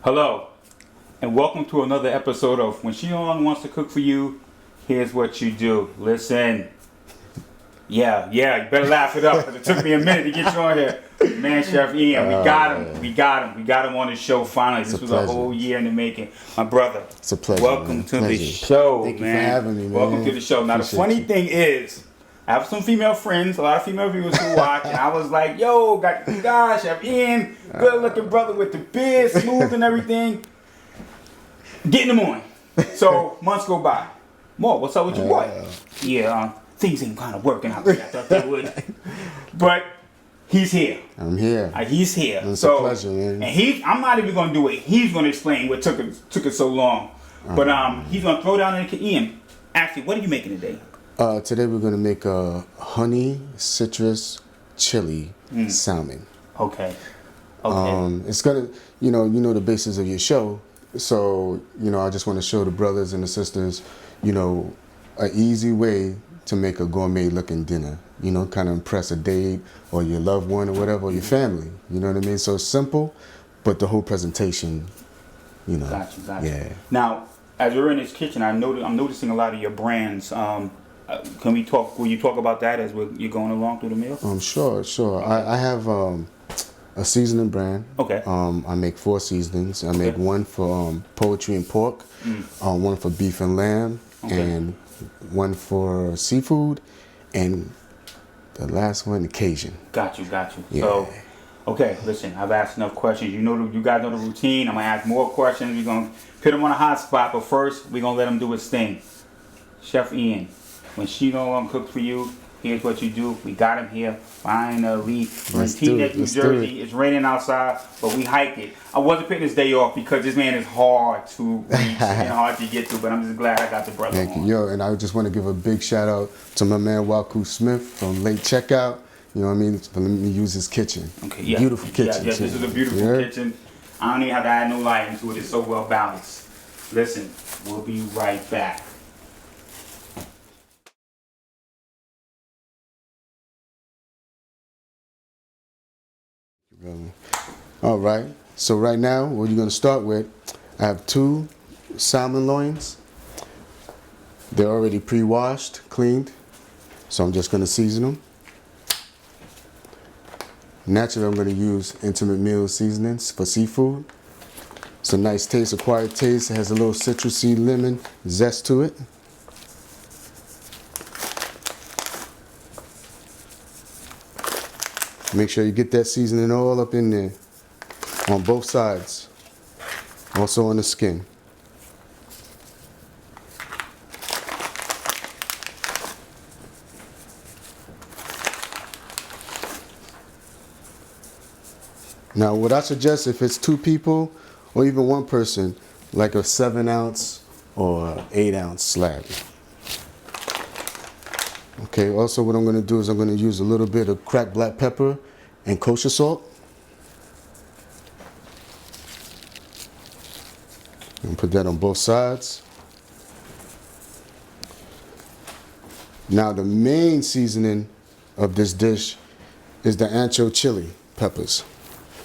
Hello, and welcome to another episode of When She No Longer Wants to Cook for You, Here's What You Do. Listen. Yeah, you better laugh it up, because it took me a minute to get you on here. Man, Chef Ian, we got him. We got him on the show finally. This was a whole year in the making. My brother, it's a pleasure. Welcome to the show, Thank man. you for having me, man. Welcome to the show. Now, the funny thing is, I have some female friends, a lot of female viewers who watch, and I was like, yo, got you guys, Chef Ian, good looking brother with the beard, smooth and everything. Getting them on. So, months go by. Mo, what's up with your boy? Yeah, things ain't kind of working out like I thought they would. But he's here. I'm here. He's here. It's a pleasure, man. And I'm not even going to do it. He's going to explain what took it so long. But he's going to throw down in Ian. Actually, what are you making today? Today we're going to make a Honey Citrus Chile Salmon. Okay. It's going to, you know the basis of your show. So, I just want to show the brothers and the sisters, an easy way to make a gourmet looking dinner. Kind of impress a date or your loved one or whatever, or your family. You know what I mean? So it's simple, but the whole presentation, Got you. Yeah. Now, as we're in this kitchen, I'm noticing a lot of your brands. Will you talk about that as you're going along through the meal? Sure. Okay. I have a seasoning brand. Okay. I make 4 seasonings. I make one for poultry and pork, one for beef and lamb, and one for seafood, and the last one, the Cajun. Got you. Yeah. So, okay, listen, I've asked enough questions. You guys know the routine. I'm going to ask more questions. We're going to put him on a hot spot, but first, we're going to let him do his thing. Chef Ian, when she no longer cooks for you, here's what you do. We got him here, finally. We're in Teaneck, New Jersey. It's raining outside, but we hiked it. I wasn't putting this day off because this man is hard to reach and hard to get to, but I'm just glad I got the brother Thank on. you. And I just want to give a big shout out to my man Waku Smith from Late Checkout. You know what I mean? For letting me use his kitchen. Okay, yeah. Beautiful kitchen. Yeah, this is a beautiful kitchen. I don't even have to add no light into it. It's so well balanced. Listen, we'll be right back. All right. So right now, what you're going to start with, I have 2 salmon loins. They're already pre-washed, cleaned. So I'm just going to season them. Naturally, I'm going to use Intimate Meal seasonings for seafood. It's a nice taste, acquired taste. It has a little citrusy lemon zest to it. Make sure you get that seasoning all up in there on both sides, also on the skin. Now, what I suggest, if it's 2 people or even 1 person, like a 7-ounce or 8-ounce slab. Okay, also what I'm going to do is I'm going to use a little bit of cracked black pepper and kosher salt. And put that on both sides. Now the main seasoning of this dish is the ancho chili peppers,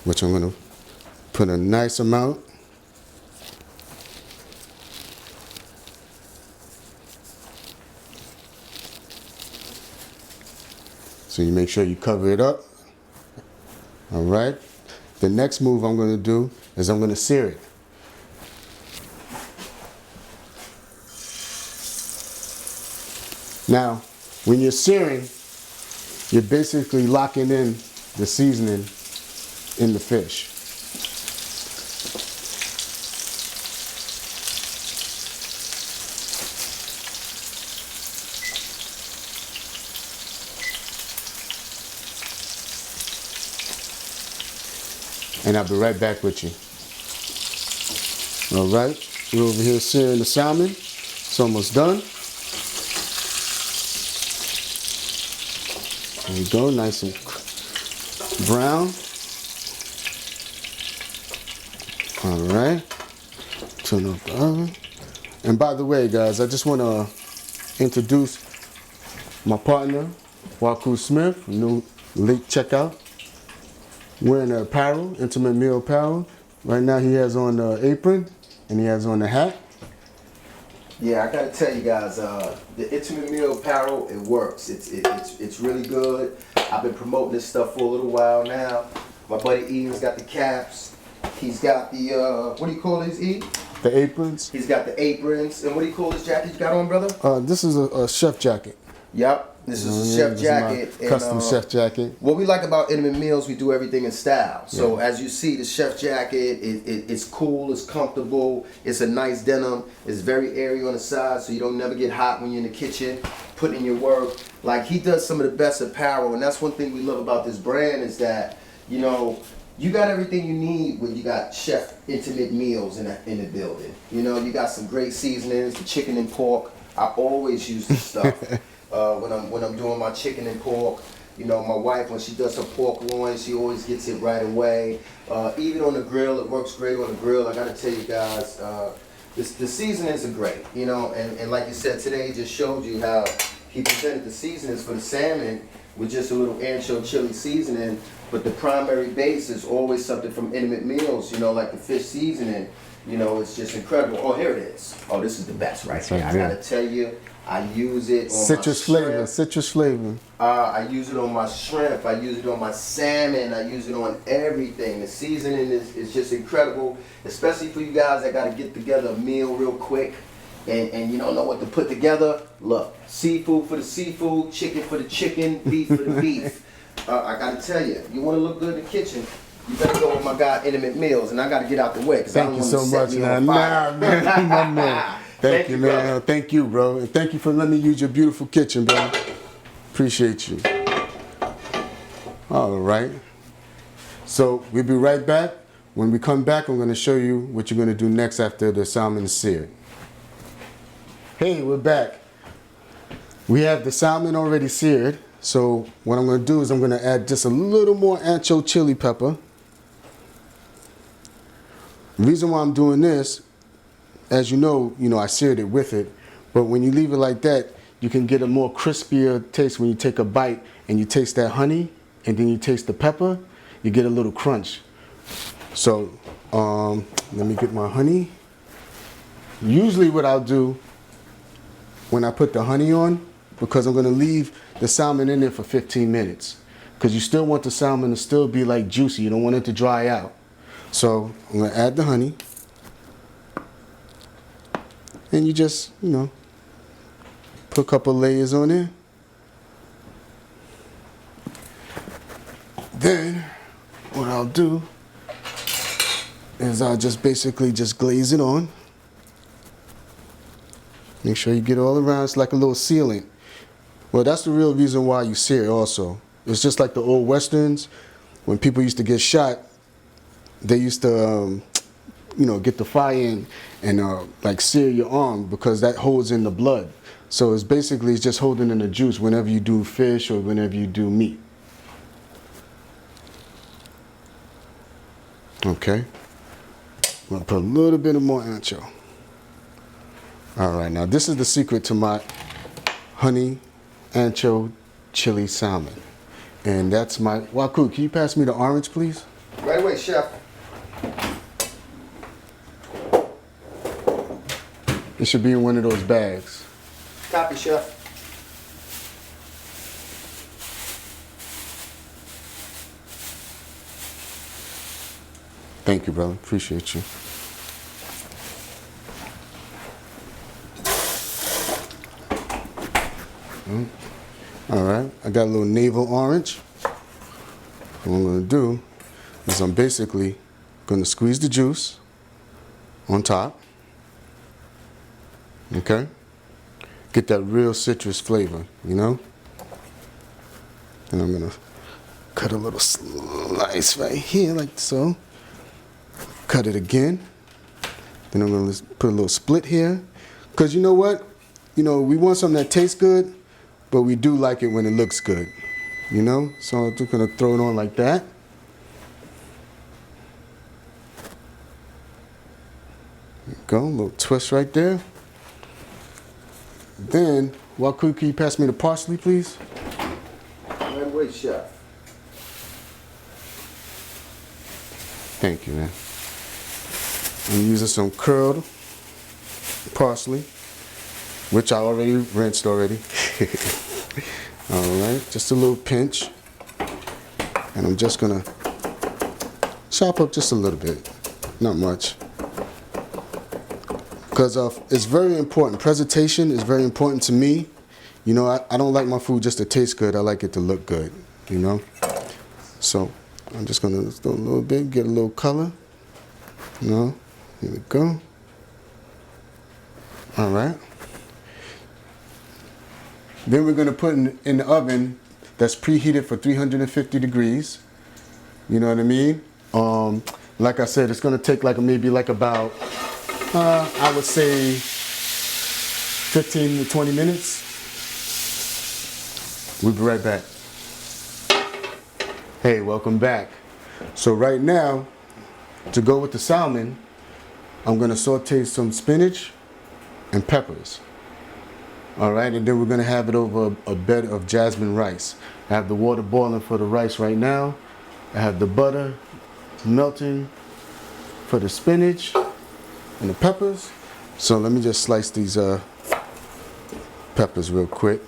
which I'm going to put a nice amount. So you make sure you cover it up. All right. The next move I'm going to do is I'm going to sear it. Now, when you're searing, you're basically locking in the seasoning in the fish. And I'll be right back with you. All right, we're over here searing the salmon. It's almost done. There you go, nice and brown. All right, turn off the oven. And by the way, guys, I just want to introduce my partner, Waku Smith, from New Late Checkout. Wearing the apparel, Intimate Meal apparel. Right now he has on the apron and he has on the hat. Yeah, I gotta tell you guys, the intimate meal apparel, it works. It's really good. I've been promoting this stuff for a little while now. My buddy Ian's got the caps. He's got the what do you call these, E? The aprons. He's got the aprons. And what do you call this jacket you got on, brother? This is a chef jacket. Yep. This is a chef jacket. And, custom chef jacket. What we like about Intimate Meals, we do everything in style. So as you see, the chef jacket, it's cool, it's comfortable, it's a nice denim, it's very airy on the side, so you don't never get hot when you're in the kitchen, putting in your work. Like, he does some of the best apparel, and that's one thing we love about this brand is that, you know, you got everything you need when you got Chef Intimate Meals in the building. You know, you got some great seasonings, the chicken and pork. I always use this stuff. When I'm doing my chicken and pork, you know, my wife, when she does her pork loin, she always gets it right away. Even on the grill, it works great on the grill. I gotta tell you guys, the seasonings are great, you know, and like you said today, he just showed you how he presented the seasonings for the salmon with just a little ancho chili seasoning, but the primary base is always something from Intimate Meals, you know, like the fish seasoning. You know, it's just incredible. Oh, here it is. Oh, this is the best right here. I gotta tell you, I use it on citrus my flavor, citrus flavor. I use it on my shrimp. I use it on my salmon. I use it on everything. The seasoning is just incredible, especially for you guys that got to get together a meal real quick and you don't know what to put together. Look, seafood for the seafood, chicken for the chicken, beef for the beef. I got to tell you, you want to look good in the kitchen, you better go with my guy Intimate Meals, and I got to get out the way because I don't want to set me on fire. Nah, man, my man. Thank you, man. Brother. Thank you, bro. And thank you for letting me use your beautiful kitchen, bro. Appreciate you. All right. So we'll be right back. When we come back, I'm going to show you what you're going to do next after the salmon is seared. Hey, we're back. We have the salmon already seared. So what I'm going to do is I'm going to add just a little more ancho chili pepper. The reason why I'm doing this, as you know, I seared it with it, but when you leave it like that, you can get a more crispier taste when you take a bite and you taste that honey and then you taste the pepper, you get a little crunch. So let me get my honey. Usually what I'll do when I put the honey on, because I'm going to leave the salmon in there for 15 minutes, because you still want the salmon to still be like juicy, you don't want it to dry out. So I'm going to add the honey. And you just, put a couple layers on there. Then, what I'll do is I'll just basically just glaze it on. Make sure you get it all around. It's like a little sealant. Well, that's the real reason why you sear it also. It's just like the old Westerns. When people used to get shot, they used to get the fire in and like sear your arm, because that holds in the blood. So it's basically just holding in the juice whenever you do fish or whenever you do meat. Okay. I'm gonna put a little bit of more ancho. All right, now this is the secret to my honey ancho chili salmon. And that's my, Waku, can you pass me the orange, please? Right away, chef. It should be in one of those bags. Copy, chef. Thank you, brother. Appreciate you. All right, I got a little navel orange. What I'm gonna do is I'm basically gonna squeeze the juice on top. Okay? Get that real citrus flavor, And I'm gonna cut a little slice right here, like so. Cut it again. Then I'm gonna put a little split here. Because you know what? We want something that tastes good, but we do like it when it looks good. So I'm just gonna throw it on like that. There you go, a little twist right there. Then, Waku, can you pass me the parsley, please? Right away, chef. Thank you, man. I'm using some curled parsley, which I already rinsed already. All right, just a little pinch. And I'm just gonna chop up just a little bit, not much. Because it's very important. Presentation is very important to me. You know, I don't like my food just to taste good. I like it to look good, you know? So I'm just gonna do a little bit, get a little color. You know, here we go. All right. Then we're gonna put in the oven that's preheated for 350 degrees. You know what I mean? Like I said, it's gonna take maybe about, I would say 15 to 20 minutes. We'll be right back. Hey, welcome back. So right now, to go with the salmon, I'm gonna saute some spinach and peppers. All right, and then we're gonna have it over a bed of jasmine rice. I have the water boiling for the rice right now. I have the butter melting for the spinach and the peppers. So let me just slice these peppers real quick.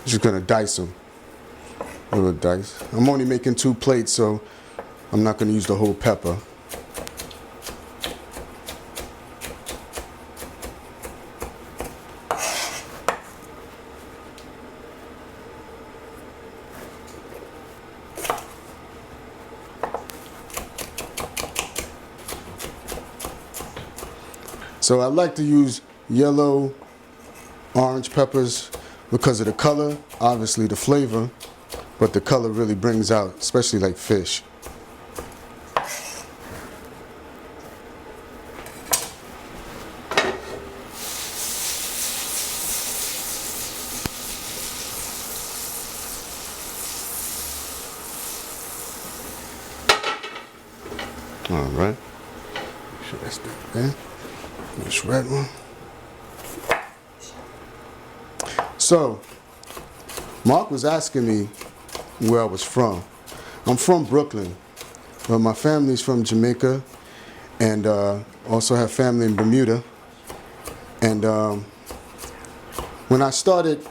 Just gonna dice them, a little dice. I'm only making 2 plates, so I'm not gonna use the whole pepper. So I like to use yellow, orange peppers because of the color, obviously the flavor, but the color really brings out, especially like fish. All right, make sure that's there. This red one. So, Mark was asking me where I was from. I'm from Brooklyn, but my family's from Jamaica, and also have family in Bermuda. And when I started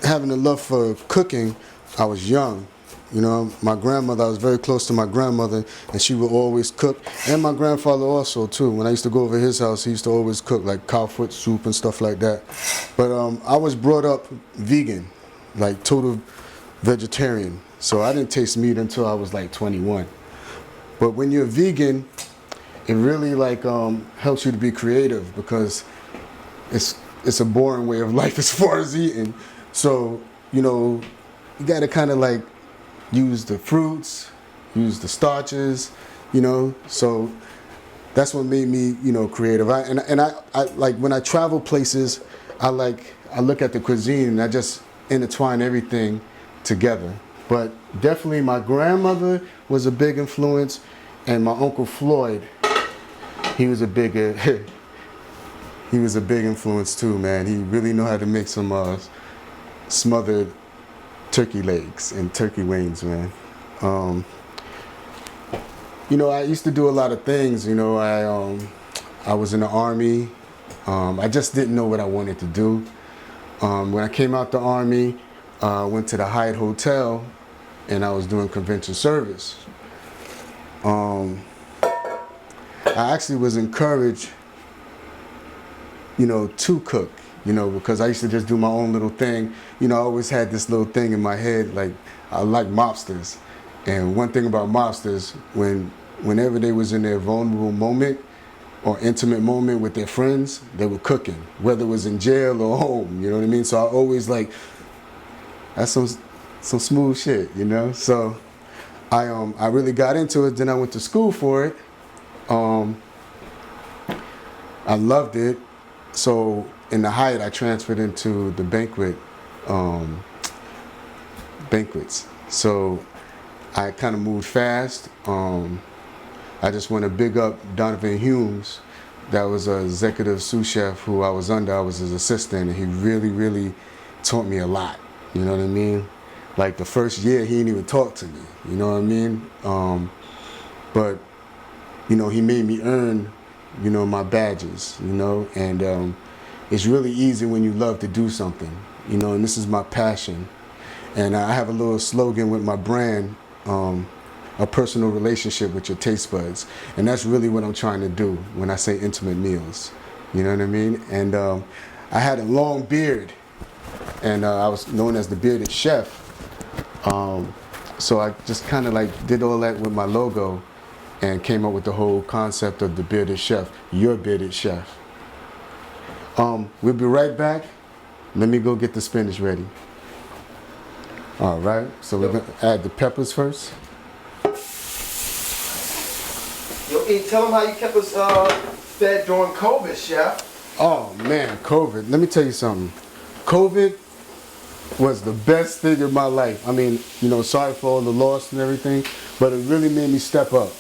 having a love for cooking, I was young. You know, my grandmother, I was very close to my grandmother, and she would always cook. And my grandfather also, too. When I used to go over his house, he used to always cook, like cow foot soup and stuff like that. But I was brought up vegan, like total vegetarian. So I didn't taste meat until I was like 21. But when you're vegan, it really helps you to be creative, because it's a boring way of life as far as eating. So, you know, you got to kind of use the fruits, use the starches, you know. So that's what made me, you know, creative. I like when I travel places, I look at the cuisine and I just intertwine everything together. But definitely my grandmother was a big influence, and my Uncle Floyd, he was a big influence too, man. He really knew how to make some smothered turkey legs and turkey wings, man. You know, I used to do a lot of things. You know, I was in the Army. I just didn't know what I wanted to do. When I came out the Army, I went to the Hyatt Hotel, and I was doing convention service. I actually was encouraged, you know, to cook. You know, because I used to just do my own little thing. You know, I always had this little thing in my head, like, I like mobsters. And one thing about mobsters, whenever they was in their vulnerable moment or intimate moment with their friends, they were cooking, whether it was in jail or home, you know what I mean? So I always that's some smooth shit, you know? So I really got into it. Then I went to school for it. I loved it. So in the Hyatt, I transferred into the banquets. So I kind of moved fast. I just want to big up Donovan Humes. That was an executive sous chef who I was under. I was his assistant, and he really, really taught me a lot. You know what I mean? Like the first year, he didn't even talk to me. You know what I mean? But you know, he made me earn, you know, my badges. You know, and it's really easy when you love to do something. You know, and this is my passion. And I have a little slogan with my brand, a personal relationship with your taste buds. And that's really what I'm trying to do when I say intimate meals. You know what I mean? And I had a long beard, and I was known as the bearded chef. So I just kind of like did all that with my logo and came up with the whole concept of the bearded chef, your bearded chef. We'll be right back. Let me go get the spinach ready. All right, so we're gonna add the peppers first. Yo, E, tell them how you kept us fed during COVID, chef. Oh man, COVID. Let me tell you something. COVID was the best thing in my life. I mean, you know, sorry for all the loss and everything, but it really made me step up.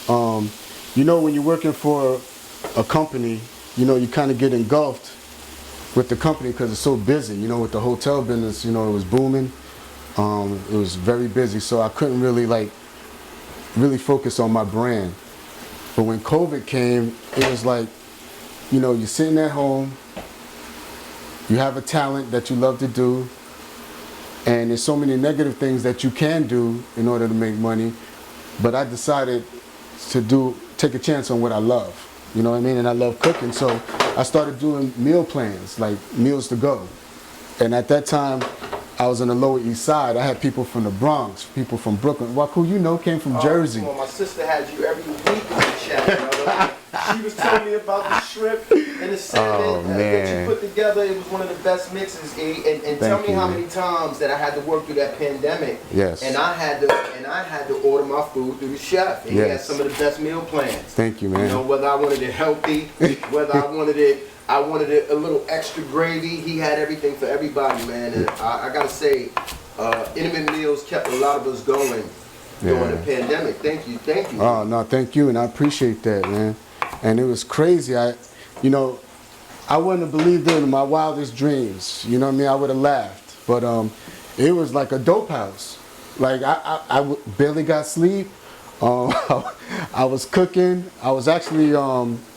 You know, when you're working for a company, you know, you kind of get engulfed with the company because it's so busy. You know, with the hotel business, you know, it was booming. It was very busy, so I couldn't really focus on my brand. But when COVID came, it was like, you know, you're sitting at home, you have a talent that you love to do, and there's so many negative things that you can do in order to make money. But I decided to take a chance on what I love. You know what I mean? And I love cooking, so I started doing meal plans, like meals to go. And at that time, I was on the Lower East Side. I had people from the Bronx, people from Brooklyn. Waku, you know, came from Jersey. Well, my sister had you every week in the chat. You know? She was telling me about the shrimp and the salmon that you put together. It was one of the best mixes, E. And tell me how many times that I had to work through that pandemic. Yes. And I had to order my food through the chef. And he had some of the best meal plans. Thank you, man. You know, whether I wanted it healthy, whether I wanted it a little extra gravy. He had everything for everybody, man. And I gotta say, Intimate Meals kept a lot of us going during the pandemic. Thank you. Oh no, thank you, and I appreciate that, man. And it was crazy. You know, I wouldn't have believed it in my wildest dreams. You know what I mean? I would have laughed, but it was like a dope house. Like I barely got sleep. I was cooking. I was actually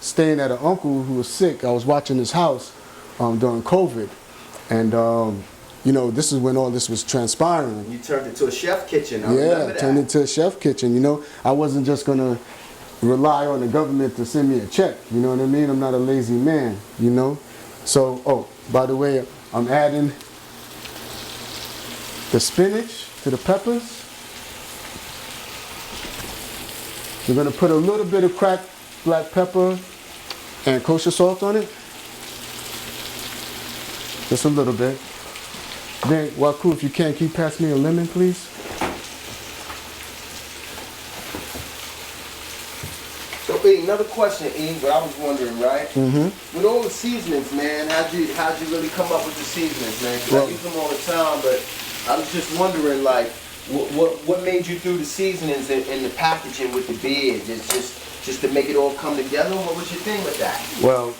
staying at an uncle who was sick. I was watching his house during COVID, and you know, this is when all this was transpiring. You turned it to a chef kitchen. I remember that. Turned into a chef kitchen. You know, I wasn't just gonna rely on the government to send me a check. You know what I mean? I'm not a lazy man. You know, so by the way, I'm adding the spinach to the peppers. We're gonna put a little bit of cracked black pepper and kosher salt on it. Just a little bit. Then, Waku, if you can you pass me a lemon, please? So, E, another question, E, what I was wondering, right? With all the seasonings, man, how'd you really come up with the seasonings, man? Because I use them all the time, but I was just wondering, like, what made you do the seasonings and the packaging with the beards? It's just to make it all come together? What was your thing with that? Well,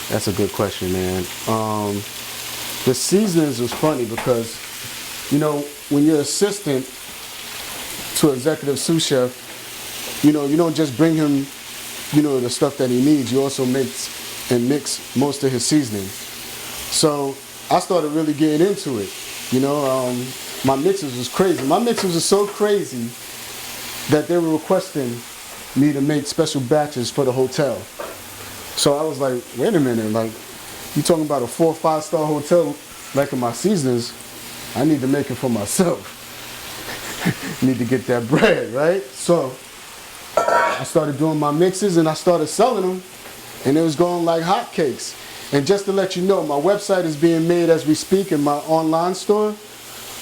that's a good question, man. The seasonings was funny because, you know, when you're assistant to executive sous chef, you know, you don't just bring him, you know, the stuff that he needs. You also mix most of his seasonings. So I started really getting into it. You know, my mixes was crazy. My mixes was so crazy that they were requesting me to make special batches for the hotel. So I was like, wait a minute, like, you talking about a 4 or 5 star hotel making my seasonings? I need to make it for myself. Need to get that bread, right? So I started doing my mixes and I started selling them, and it was going like hotcakes. And just to let you know, my website is being made as we speak in my online store.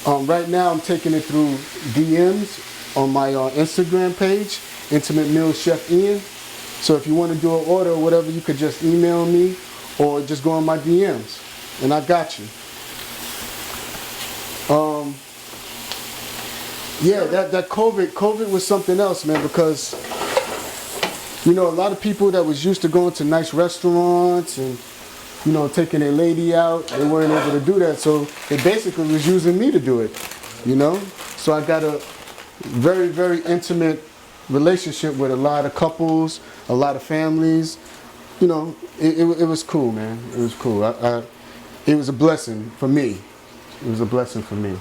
Right now I'm taking it through DMs on my Instagram page, Intimate Meals Chef Ian. So if you want to do an order or whatever, you could just email me or just go on my DMs, and I got you. Yeah, that COVID was something else, man, because, you know, a lot of people that was used to going to nice restaurants and taking their lady out. They weren't able to do that, so they basically was using me to do it, So I got a very, very intimate relationship with a lot of couples, a lot of families. It was cool, man. It was cool. It was a blessing for me. It was a blessing for me.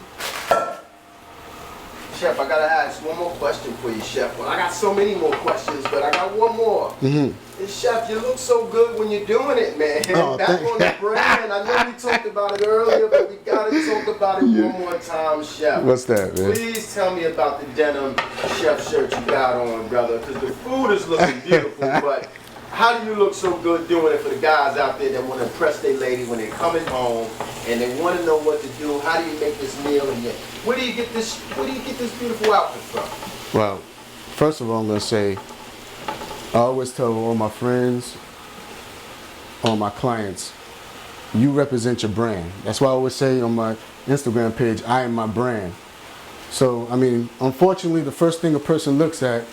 Chef, I gotta ask one more question for you, Chef. Well, I got so many more questions, but I got one more. Mm-hmm. And Chef, you look so good when you're doing it, man. Oh, Back on the brand. I know we talked about it earlier, but we gotta talk about it one more time, Chef. What's that, man? Please tell me about the denim chef shirt you got on, brother, because the food is looking beautiful, but how do you look so good doing it for the guys out there that want to impress their lady when they're coming home and they want to know what to do? How do you make this meal? And where do you get this beautiful outfit from? Well, first of all, I'm gonna say, I always tell all my friends, all my clients, you represent your brand. That's why I always say on my Instagram page, I am my brand. So, unfortunately, the first thing a person looks at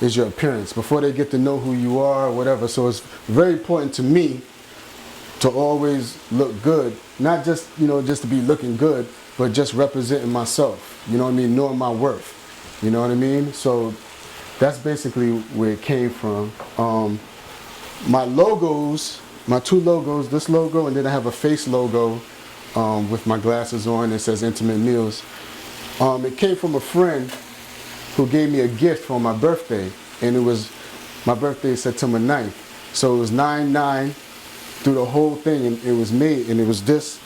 is your appearance before they get to know who you are or whatever. So it's very important to me to always look good, not just just to be looking good, but just representing myself, knowing my worth, So that's basically where it came from. My logos, my two logos, this logo, and then I have a face logo with my glasses on. It says Intimate Meals. It came from a friend who gave me a gift for my birthday, and it was, my birthday is September 9th. So it was 9/9 through the whole thing, and it was made, and it was this,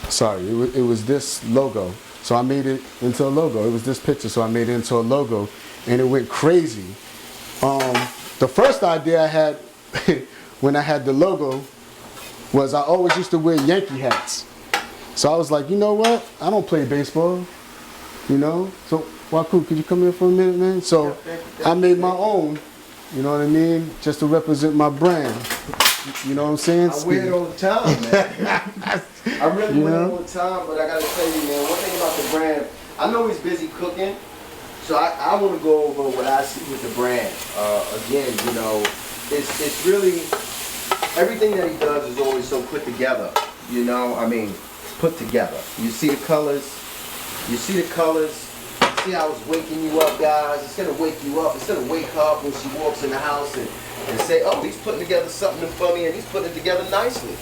it was this logo. So I made it into a logo. It was this picture, so I made it into a logo, and it went crazy. The first idea I had when I had the logo was I always used to wear Yankee hats. So I was like, you know what? I don't play baseball, So, Waku, could you come here for a minute, man? So I made my own, just to represent my brand. You know what I'm saying? I wear it all the time, man. I really wear it all the time, but I gotta tell you, man, one thing about the brand, I know he's busy cooking, so I want to go over what I see with the brand. Again, it's really, everything that he does is always so put together, put together. You see the colors, see how it's waking you up, guys. It's gonna wake you up. It's gonna wake her up when she walks in the house and say, oh, he's putting together something for me, and he's putting it together nicely.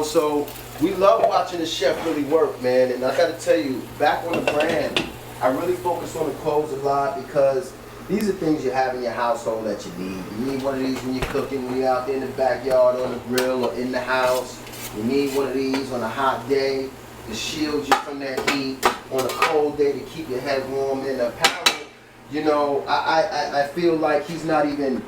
So we love watching the chef really work, man. And I gotta tell you, back on the brand, I really focus on the clothes a lot because these are things you have in your household that you need. You need one of these when you're cooking, when you're out there in the backyard, on the grill, or in the house. You need one of these on a hot day to shield you from that heat, on a cold day to keep your head warm. And apparel, I feel like he's not even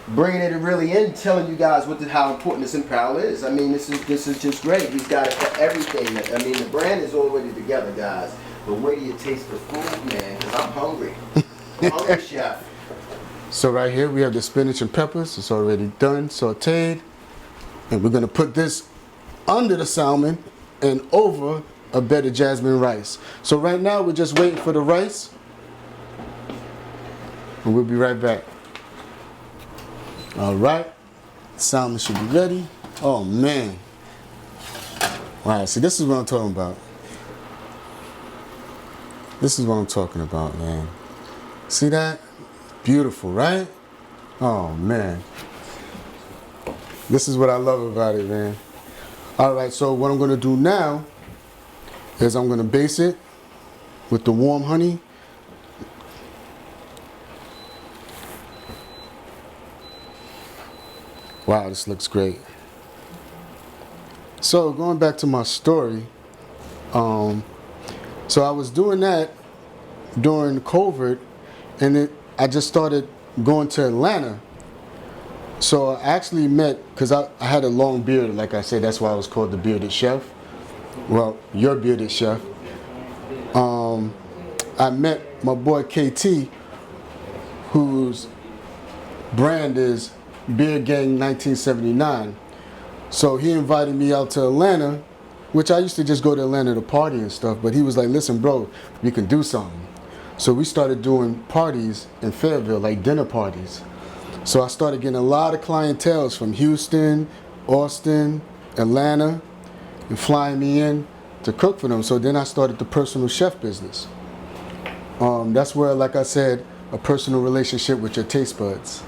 bringing it really in, telling you guys how important this apparel is. This is just great. He's got it for everything. The brand is already together, guys. But where do you taste the food, man? Because I'm hungry. I'm hungry, chef. So right here we have the spinach and peppers. It's already done, sauteed. And we're gonna put this under the salmon and over a bed of jasmine rice. So right now we're just waiting for the rice. And we'll be right back. All right, salmon should be ready. Oh man. Wow, see, this is what I'm talking about. This is what I'm talking about, man. See that? Beautiful, right? Oh man. This is what I love about it, man. All right, so what I'm gonna do now is I'm gonna base it with the warm honey. Wow, this looks great. So going back to my story, so I was doing that during COVID, and I just started going to Atlanta. So I actually met, because I had a long beard, like I said, that's why I was called the Bearded Chef. Well, your Bearded Chef. I met my boy KT, whose brand is Beard Gang 1979. So he invited me out to Atlanta, which I used to just go to Atlanta to party and stuff, but he was like, listen bro, we can do something. So we started doing parties in Fayetteville, like dinner parties. So I started getting a lot of clientele from Houston, Austin, Atlanta and flying me in to cook for them. So then I started the personal chef business. That's where, like I said, a personal relationship with your taste buds.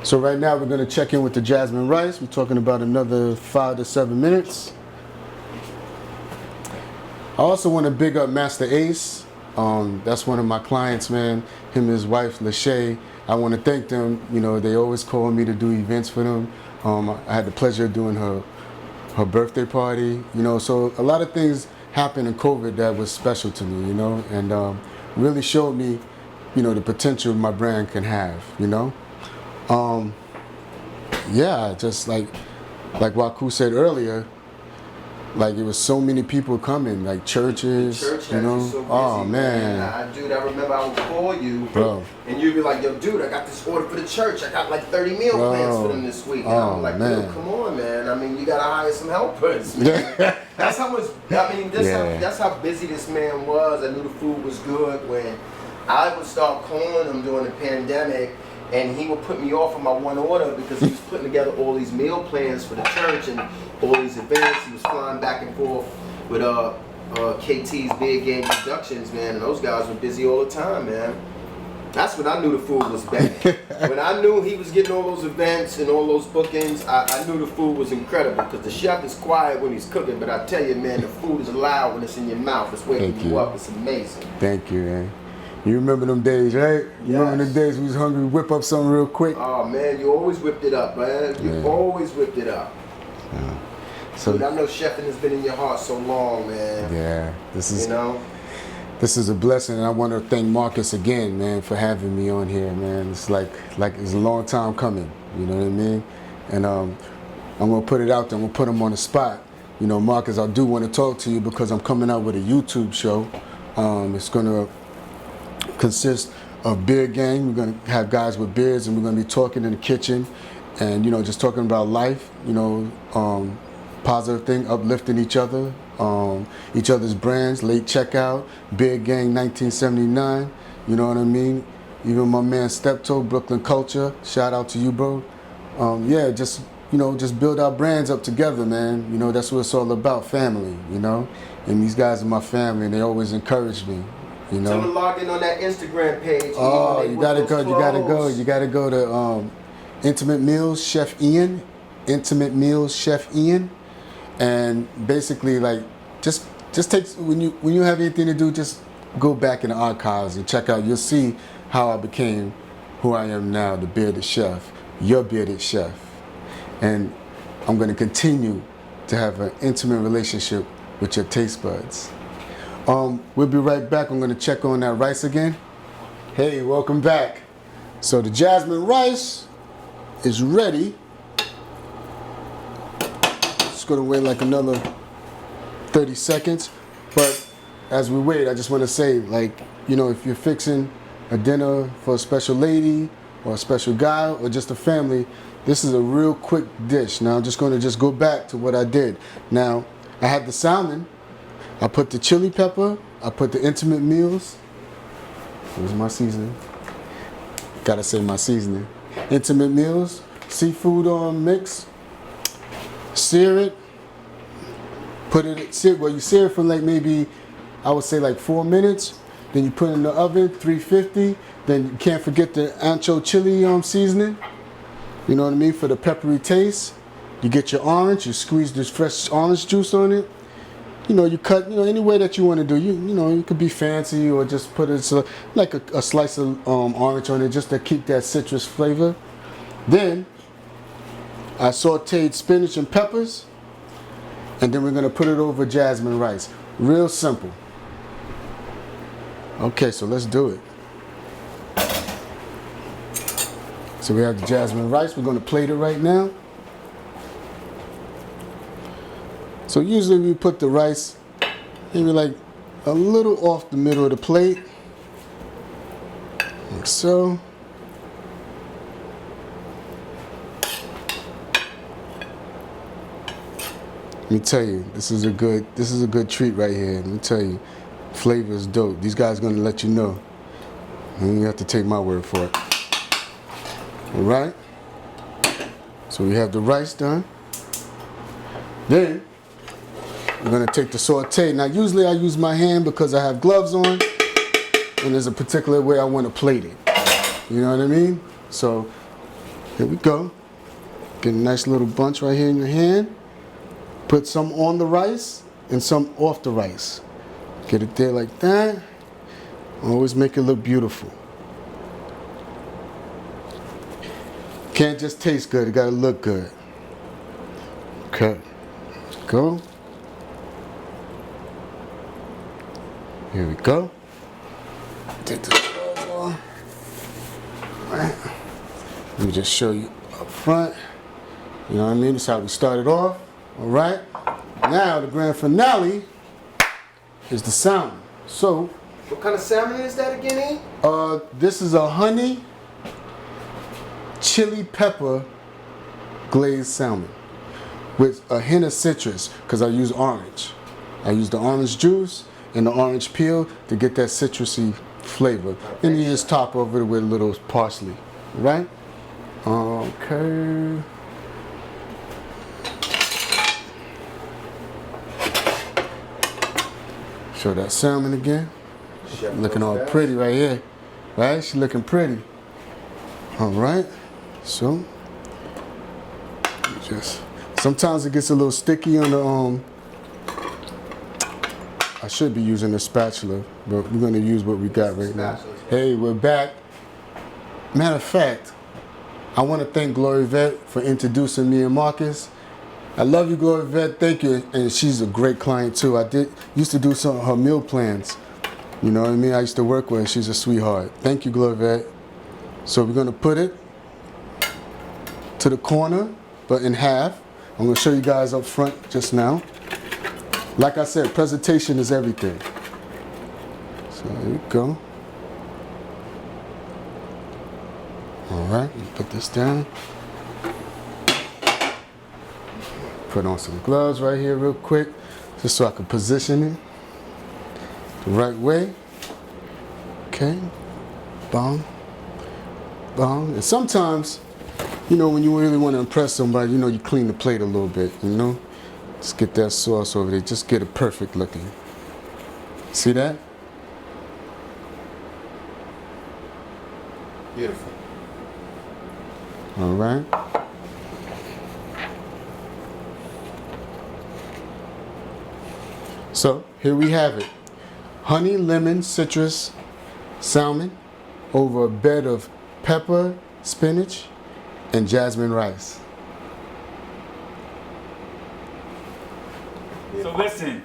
So right now we're going to check in with the jasmine rice. We're talking about another 5 to 7 minutes. I also want to big up Master Ace. That's one of my clients, man. Him and his wife, Lachey. I want to thank them. You know, they always call me to do events for them. I had the pleasure of doing her birthday party. You know, so a lot of things happened in COVID that was special to me, you know, and really showed me, you know, the potential my brand can have, you know. Yeah, just like Waku said earlier, like it was so many people coming, like churches, Church you know. so busy, Oh man. Dude, I remember I would call you, Bro. and you'd be like, "Yo, dude, I got this order for the church. I got like 30 meal plans for them this week." And I'm like, man. "Dude, come on, man. I mean, you gotta hire some helpers, man." That's how much. I mean, that's how busy this man was. I knew the food was good when I would start calling him during the pandemic. And he would put me off of my one order because he was putting together all these meal plans for the church and all these events. He was flying back and forth with KT's Big Game Productions, man. And those guys were busy all the time, man. That's when I knew the food was bad. When I knew he was getting all those events and all those bookings, I knew the food was incredible. Because the chef is quiet when he's cooking, but I tell you, man, the food is loud when it's in your mouth. It's waking you up. It's amazing. Thank you, man. You remember them days, right? You remember the days we was hungry, whip up something real quick? Oh, man, you always whipped it up, man. You always whipped it up. Yeah. So, dude, I know chefing has been in your heart so long, man. Yeah, this is, you know? This is a blessing, and I want to thank Marcus again, man, for having me on here, man. It's like it's a long time coming, you know what I mean? And I'm going to put it out there. I'm going to put him on the spot. You know, Marcus, I do want to talk to you because I'm coming out with a YouTube show. It's going to consist of beard gang. We're going to have guys with beards, and we're going to be talking in the kitchen and, you know, just talking about life, you know, positive thing, uplifting each other, each other's brands, late checkout, beard gang 1979, you know what I mean? Even my man Steptoe, Brooklyn Culture, shout out to you, bro. Yeah, just, you know, just build our brands up together, man. You know, that's what it's all about, family, you know? And these guys are my family, and they always encourage me. You know? Tell them to log in on that Instagram page. Oh, you gotta go to Intimate Meals Chef Ian, Intimate Meals Chef Ian, and basically like just take when you have anything to do, just go back in the archives and check out. You'll see how I became who I am now, the bearded chef, your bearded chef, and I'm gonna continue to have an intimate relationship with your taste buds. We'll be right back. I'm going to check on that rice again. Hey, welcome back. So the jasmine rice is ready. Just going to wait like another 30 seconds. But as we wait, I just want to say, like, you know, if you're fixing a dinner for a special lady or a special guy or just a family, this is a real quick dish. Now I'm just going to go back to what I did. Now, I had the salmon. I put the chili pepper, I put the Intimate Meals. Here's my seasoning. Gotta say my seasoning. Intimate Meals, seafood mix. Sear it. You sear it for like maybe, I would say like 4 minutes. Then you put it in the oven, 350. Then you can't forget the ancho chili seasoning. You know what I mean? For the peppery taste. You get your orange, you squeeze this fresh orange juice on it. You know, you cut, you know, any way that you want to do. You know, you could be fancy or just put it like a slice of orange on it just to keep that citrus flavor. Then I sauteed spinach and peppers, and then we're gonna put it over jasmine rice. Real simple. Okay, so let's do it. So we have the jasmine rice. We're gonna plate it right now. So usually we put the rice maybe like a little off the middle of the plate, like so. Let me tell you, this is a good treat right here. Let me tell you, flavor is dope. These guys are gonna let you know. And you have to take my word for it. All right. So we have the rice done. Then we're gonna take the saute. Now usually I use my hand because I have gloves on, and there's a particular way I want to plate it. You know what I mean? So here we go. Get a nice little bunch right here in your hand. Put some on the rice and some off the rice. Get it there like that. Always make it look beautiful. Can't just taste good, it gotta look good. Okay, go. Here we go. Take the gloves off. All right. Let me just show you up front. You know what I mean? That's how we started off. All right. Now the grand finale is the salmon. So, What kind of salmon is that again, E? this is a honey chili pepper glazed salmon with a hint of citrus because I use orange. I use the orange juice and the orange peel to get that citrusy flavor. And you just top over it with a little parsley, right? Okay. Show that salmon again. Chef Looking all knows best. pretty right here, right? She's looking pretty. All right, so just sometimes it gets a little sticky on the I should be using a spatula, but we're gonna use what we got right now. Hey, we're back. Matter of fact, I want to thank Glory Vet for introducing me and Marcus. I love you, Glory Vet. Thank you, and she's a great client too. I used to do some of her meal plans. You know what I mean? I used to work with her. She's a sweetheart. Thank you, Glory Vet. So we're gonna put it to the corner, but in half. I'm gonna show you guys up front just now. Like I said, presentation is everything. So there you go. All right, put this down. Put on some gloves right here real quick, just so I can position it the right way. Okay, bong, bong. And sometimes, you know, when you really want to impress somebody, you know, you clean the plate a little bit, you know? Just get that sauce over there, just get it perfect looking. See that? Beautiful. All right. So here we have it. Honey lemon citrus salmon over a bed of pepper, spinach, and jasmine rice. So listen,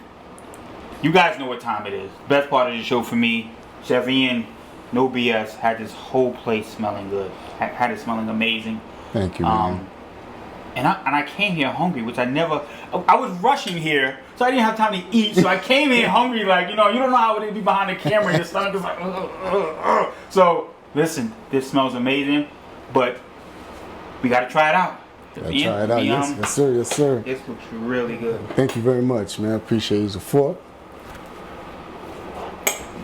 you guys know what time it is. Best part of the show for me, Chef Ian, no BS, had this whole place smelling good. Had it smelling amazing. Thank you, man. And I came here hungry, which I was rushing here, so I didn't have time to eat. So I came here hungry, like, you know, you don't know how it be behind the camera. Your stomach is like, So listen, this smells amazing, but we got to try it out. Try it out. Yes, sir. Yes, sir. This looks really good. Thank you very much, man. I appreciate you support.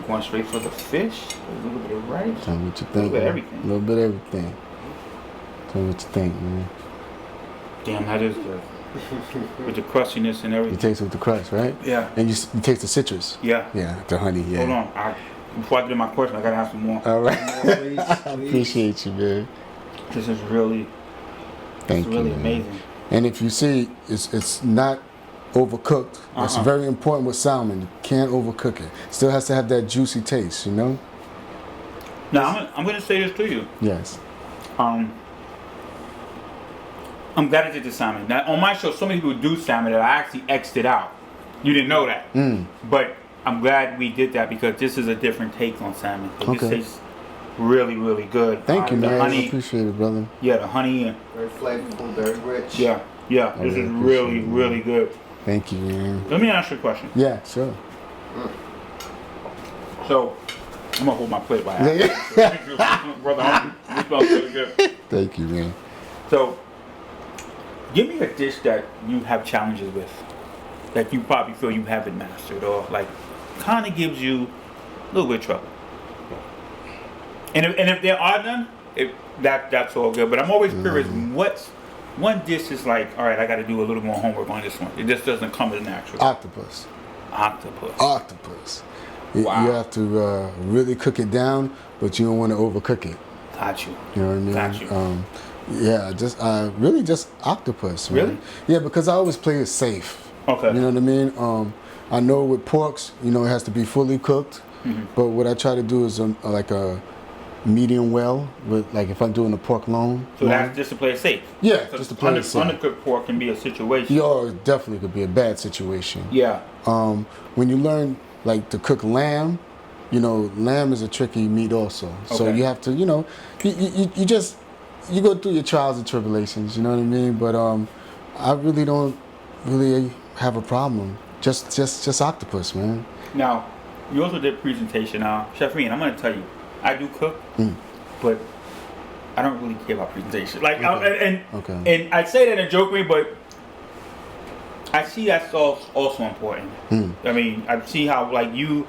Going straight for the fish, a little bit of rice. Tell me what you think. A little bit of man. everything. A little bit of everything. Tell me what you think, man. Damn, that is good. With the crustiness and You everything. taste it with the crust, right? Yeah. And you taste the citrus. Yeah. Yeah, the honey. Yeah. Hold on. Before I get to my question, I gotta have some more. All right. Please, I please. appreciate you, man. This is really, Thank it's really you, man. amazing. And if you see, it's not overcooked. It's very important with salmon. You can't overcook it. Still has to have that juicy taste, you know? Now I'm gonna say this to you. Yes. I'm glad I did the salmon. Now on my show, so many people do salmon that I actually X'd it out. You didn't know that, but I'm glad we did that because this is a different take on salmon. Okay. This tastes really, really good. Thank you, the man. honey, I appreciate it, brother. yeah, the honey. Very flavorful, very rich. Yeah. This really is appreciate really, it, really good. Thank you, man. Let me ask you a question. Yeah, sure. So, I'm gonna hold my plate by accident. Brother, this smells really good. Thank you, man. So, give me a dish that you have challenges with, that you probably feel you haven't mastered, or like kind of gives you a little bit of trouble. And if there are none, that's all good. But I'm always curious, one dish is like, all right, I got to do a little more homework on this one. It just doesn't come as natural. Octopus. Octopus. You have to really cook it down, but you don't want to overcook it. Got you. You know what I mean? Got you. Really just octopus. Man. Really? Yeah, because I always play it safe. Okay. You know what I mean? I know with porks, it has to be fully cooked. Mm-hmm. But what I try to do is like a medium well, with like if I'm doing a pork loin. So that's just to play it safe. Yeah, just to play it safe. Undercooked pork can be a situation. It definitely could be a bad situation. Yeah. When you learn like to cook lamb, lamb is a tricky meat also. So Okay. you have to, you go through your trials and tribulations. You know what I mean? But I really don't have a problem. Just octopus, man. Now, you also did presentation. Chef Ian, I'm going to tell you, I do cook, but I don't really care about presentation. Like, and I say that in a joke way, but I see that's also important. I mean, I see how like you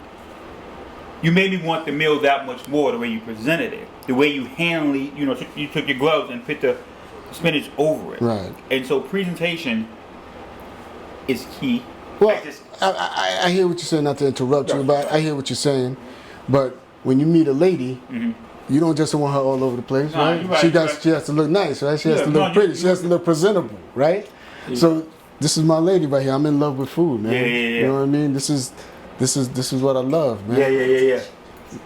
made me want the meal that much more. The way you presented it, the way you handled it. You took your gloves and put the spinach over it. Right. And so presentation is key. Well, I hear what you're saying. Not to interrupt you, but I hear what you're saying. But when you meet a lady, you don't just want her all over the place, right? She has to look nice, right? She has to look pretty. She has to look presentable, right? Yeah. So this is my lady right here. I'm in love with food, man. Yeah. You know what I mean? This is what I love, man.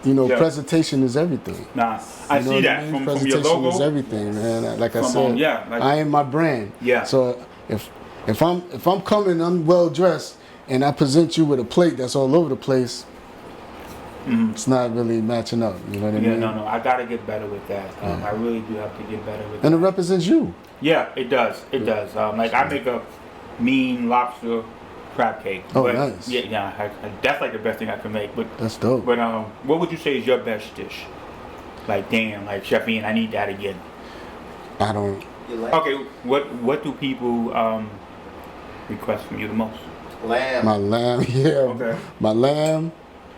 Yeah. Presentation is everything. Nah, I see that from your presentation logo. is everything, man. Like I said, I am my brand. Yeah. So if I'm coming, I'm well dressed, and I present you with a plate that's all over the place, it's not really matching up. You know what I mean? Yeah, no, I gotta get better with that. I really do have to get better with that. And it represents you. Yeah, it does. It does. Like I make a mean lobster crab cake. Oh, but, nice. Yeah, that's like the best thing I can make. But that's dope. But what would you say is your best dish? Like damn, like Chef Ian, I need that again. I don't. Okay, what do people request from you the most? Lamb. My lamb, yeah. Okay. My lamb,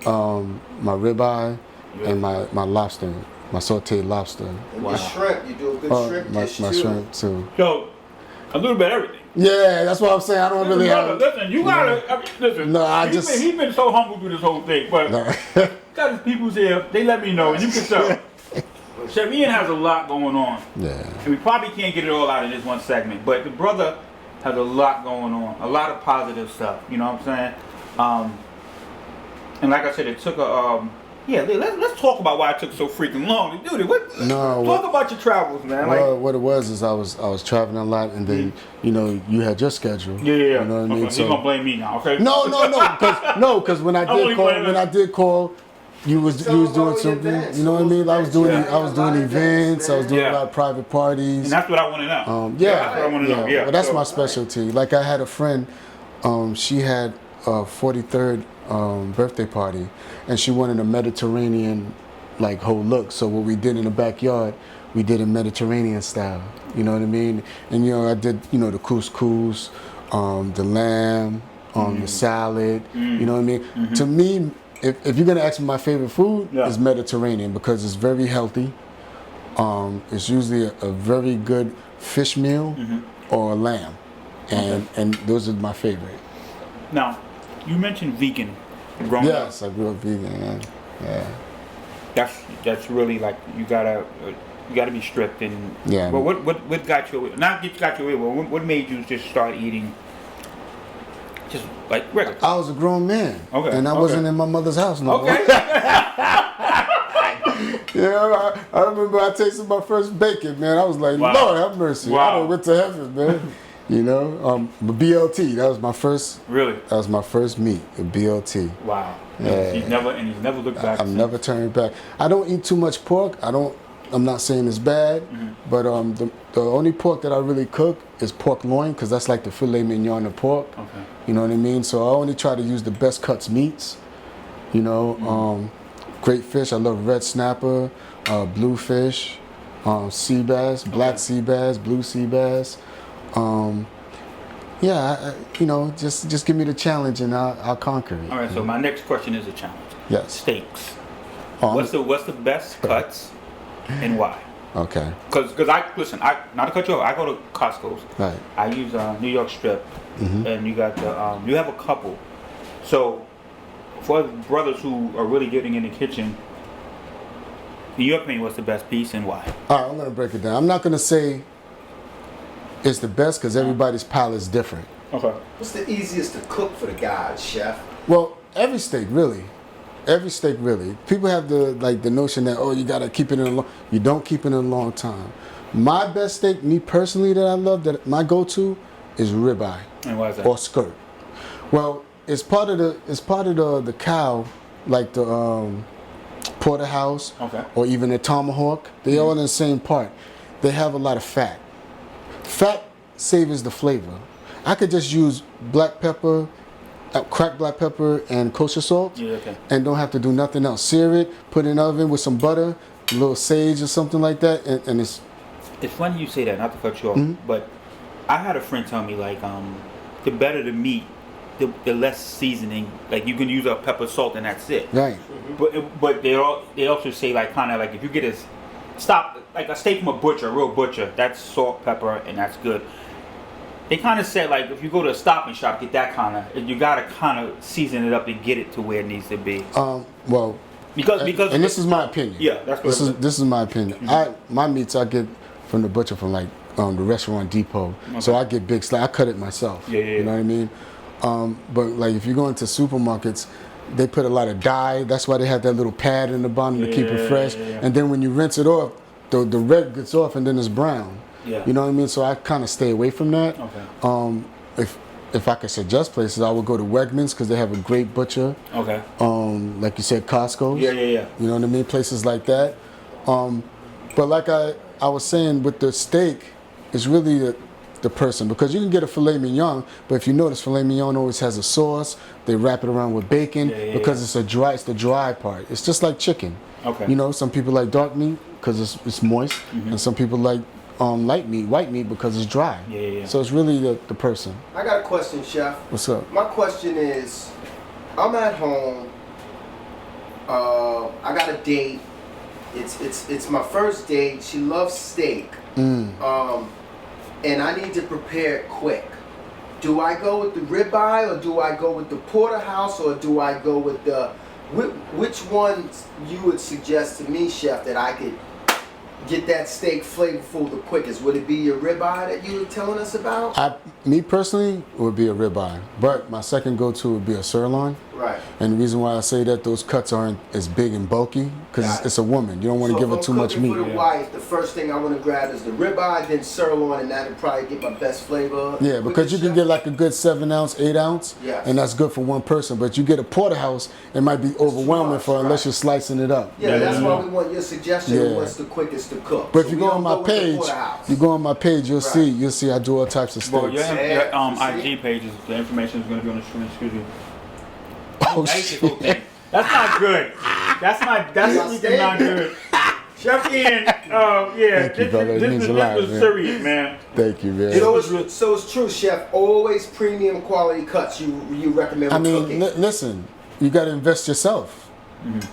my ribeye, and my lobster, my sauteed lobster. And your shrimp, you do a good shrimp dish my too. Shrimp too. So, a little bit of everything. Yeah, that's what I'm saying. I don't really have. Listen, you gotta. Listen. No, he's been so humble through this whole thing, but got his people's here. They let me know, and you can tell. Chef Ian has a lot going on. Yeah. And we probably can't get it all out in this one segment, but the brother has a lot going on, a lot of positive stuff. You know what I'm saying? And like I said, it took a. Let's talk about why it took so freaking long to do this. Talk about your travels, man. Well, what it was is I was traveling a lot, and then you had your schedule. Yeah. You know what I mean? He's gonna blame me now, okay? No, because when I did call, you was doing something. Events. You know what I mean? I was doing events. I was doing a lot of private parties. And that's what I want to know. That's what I want to know. Yeah. Well, that's my specialty. Like I had a friend, she had a 43rd birthday party, and she wanted a Mediterranean like whole look. So what we did in the backyard, we did a Mediterranean style. You know what I mean? And I did the couscous, the lamb, the salad. You know what I mean? To me, if you're gonna ask me my favorite food, it's Mediterranean because it's very healthy. It's usually a very good fish meal or a lamb, and those are my favorite. Now, you mentioned vegan. Yes, I grew up vegan. Yeah. That's really like you gotta be strict and. Yeah. But what got you away? Not got you away. But what made you just start eating? Just like regular. I was a grown man. Okay. And I wasn't in my mother's house no more. Okay. I remember I tasted my first bacon, man. I was like, Wow. Lord have mercy. Wow. I done went to heaven, man. But BLT, that was my first. Really? That was my first meat, a BLT. Wow. Yeah. He's never looked back. I've never turned back. I don't eat too much pork. I'm not saying it's bad, but the only pork that I really cook is pork loin because that's like the filet mignon of pork. Okay. You know what I mean? So I only try to use the best cuts meats. Great fish. I love red snapper, bluefish, sea bass, black sea bass, blue sea bass. Just give me the challenge and I'll conquer it. All right. So my next question is a challenge. Yes. Steaks. What's the best cuts and why? Okay. Cause not to cut you off, I go to Costco's. Right. I use New York Strip, and you got the you have a couple. So for brothers who are really getting in the kitchen, in your opinion, what's the best piece and why? All right, I'm gonna break it down. I'm not gonna say it's the best because everybody's palate is different. Okay. What's the easiest to cook for the guys, chef? Well, every steak really. People have the notion that you gotta keep it in a long. You don't keep it in a long time. My best steak, me personally, that I love, that my go-to is ribeye. And why is that? Or skirt. Well, it's part of the cow, like the porterhouse, Okay. or even the tomahawk. They all in the same part. They have a lot of fat. Fat savors the flavor. I could just use black pepper, cracked black pepper, and kosher salt, and don't have to do nothing else. Sear it, put it in the oven with some butter, a little sage or something like that, and it's. It's funny you say that, not to cut you off, but I had a friend tell me the better the meat, the less seasoning. Like you can use a pepper, salt, and that's it. Right. But they also say if you get a steak from a butcher, a real butcher, that's salt, pepper, and that's good. They kind of said if you go to a Stop and Shop, get that you gotta kind of season it up to get it to where it needs to be. Well. Because and this is my opinion. Yeah, that's what this is my opinion. My meats I get from the butcher from the restaurant depot. Okay. So I get big slice. I cut it myself. Yeah. You know what I mean? But if you go into supermarkets, they put a lot of dye. That's why they have that little pad in the bottom to keep it fresh. Yeah. And then when you rinse it off, the red gets off and then it's brown. Yeah. You know what I mean? So I kind of stay away from that. Okay. If I could suggest places, I would go to Wegmans because they have a great butcher. Okay. Like you said, Costco's. Yeah. You know what I mean? Places like that. But like I was saying with the steak, it's really the person, because you can get a filet mignon, but if you notice, filet mignon always has a sauce. They wrap it around with bacon because it's the dry part. It's just like chicken. Okay. You know, some people like dark meat because it's moist, and some people like white meat because it's dry. Yeah. So it's really the person. I got a question, chef. What's up? My question is, I'm at home. I got a date. It's my first date. She loves steak. And I need to prepare it quick. Do I go with the ribeye, or do I go with the porterhouse, or do I go with the which one you would suggest to me, chef, that I could get that steak flavorful the quickest? Would it be your ribeye that you were telling us about? Me personally, it would be a ribeye, but my second go-to would be a sirloin. Right. And the reason why I say that, those cuts aren't as big and bulky because it's a woman. You don't want to give her too much meat. For the wife, the first thing I want to grab is the ribeye, then sirloin, and that'll probably get my best flavor. Yeah, because you can get like a good 7 ounce, 8 ounce, and that's good for one person. But you get a porterhouse, it might be overwhelming unless you're slicing it up. Yeah, that's why we want your suggestion of what's the quickest to cook. But if you go on my page, you'll see I do all types of steaks. Well, your IG pages, the information is going to be on the screen. Excuse me. Oh, shit. That's not good. That's not good. Chef Ian, Thank you, brother. It means a lot, this was serious, man. Thank you, man. So it's true, chef. Always premium quality cuts you recommend. Listen, you got to invest yourself.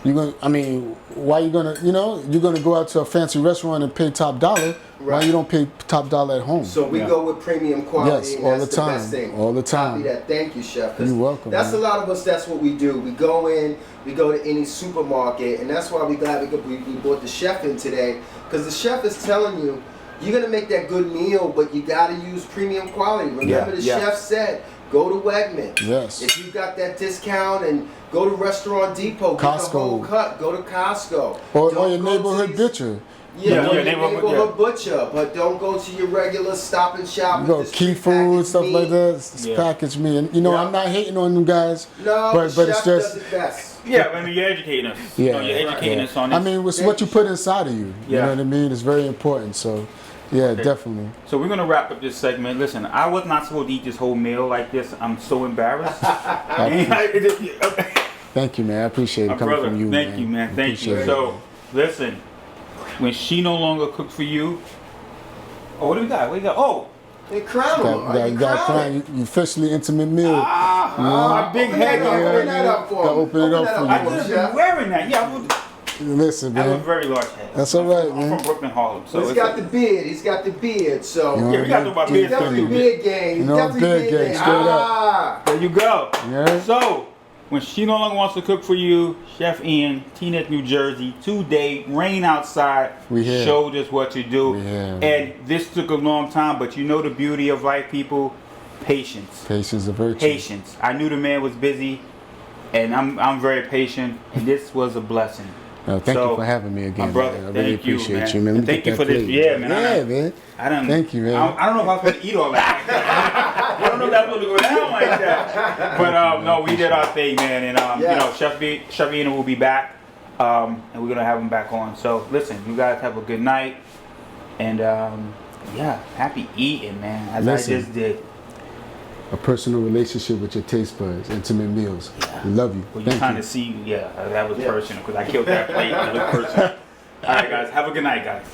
Why you gonna, you're gonna go out to a fancy restaurant and pay top dollar. Right. Why you don't pay top dollar at home? So we go with premium quality. Yes, and all that's the time. Best thing. All the time. Copy that. Thank you, chef. You're welcome. That's a lot of us. That's what we do. We go in. We go to any supermarket, and that's why we brought the chef in today, because the chef is telling you, you're gonna make that good meal, but you gotta use premium quality. Remember, the chef said, go to Wegmans. Yes. If you got that discount, and go to Restaurant Depot, Costco. get the whole cut. Go to Costco. Or your neighborhood butcher. Yeah, your neighborhood butcher, but don't go to your regular Stop and Shop. You go Key Food, stuff like that. It's packaged meat, and I'm not hating on them guys. No, but chef it's just does it best. Yeah, you're educating us. Yeah, you're educating us on this. It's what you put inside of you. You know what I mean? It's very important. So, definitely. So we're gonna wrap up this segment. Listen, I was not supposed to eat this whole meal like this. I'm so embarrassed. Thank you, man. I appreciate it coming from you. Thank you, man. Thank you. So, listen, when she no longer cooks for you, what do we got? What do we got? Oh, they crown you got crown. You officially intimate meal. My big head. Open that up for me. Open it up for you. I could have been wearing that. Yeah. Listen, I have a man. very large head. That's all right, I'm man. from Brooklyn, Harlem. So He's it's got the beard. He's got the beard. So You know, yeah, we got to talk about beard definitely too. beard game. You know, Definitely beard game, straight up. Ah. There you go. Yeah. So, when she no longer wants to cook for you, Chef Ian, Teaneck, New Jersey, today, rain outside, We here. showed us what to do. We here. And this took a long time, but you know the beauty of life, people? Patience. Patience is a virtue. Patience. I knew the man was busy, and I'm very patient, and this was a blessing. Thank you for having me again, My brother, man. I really thank you, appreciate man. you, man. Let me Thank get you that for this. plate. Yeah, man. Yeah, man. I don't. Thank you, man. I don't know if I'm supposed to eat all that. I don't know if that's supposed to go down like that. But no, we did our thing, man. And you know, Chef Ian will be back, and we're gonna have him back on. So listen, you guys have a good night, and yeah, happy eating, man. As Listen. I just did. A personal relationship with your taste buds, intimate meals. We love you. Well, you're Thank trying you. to see, yeah, that was personal because I killed that plate. That was personal. All right, guys, have a good night, guys.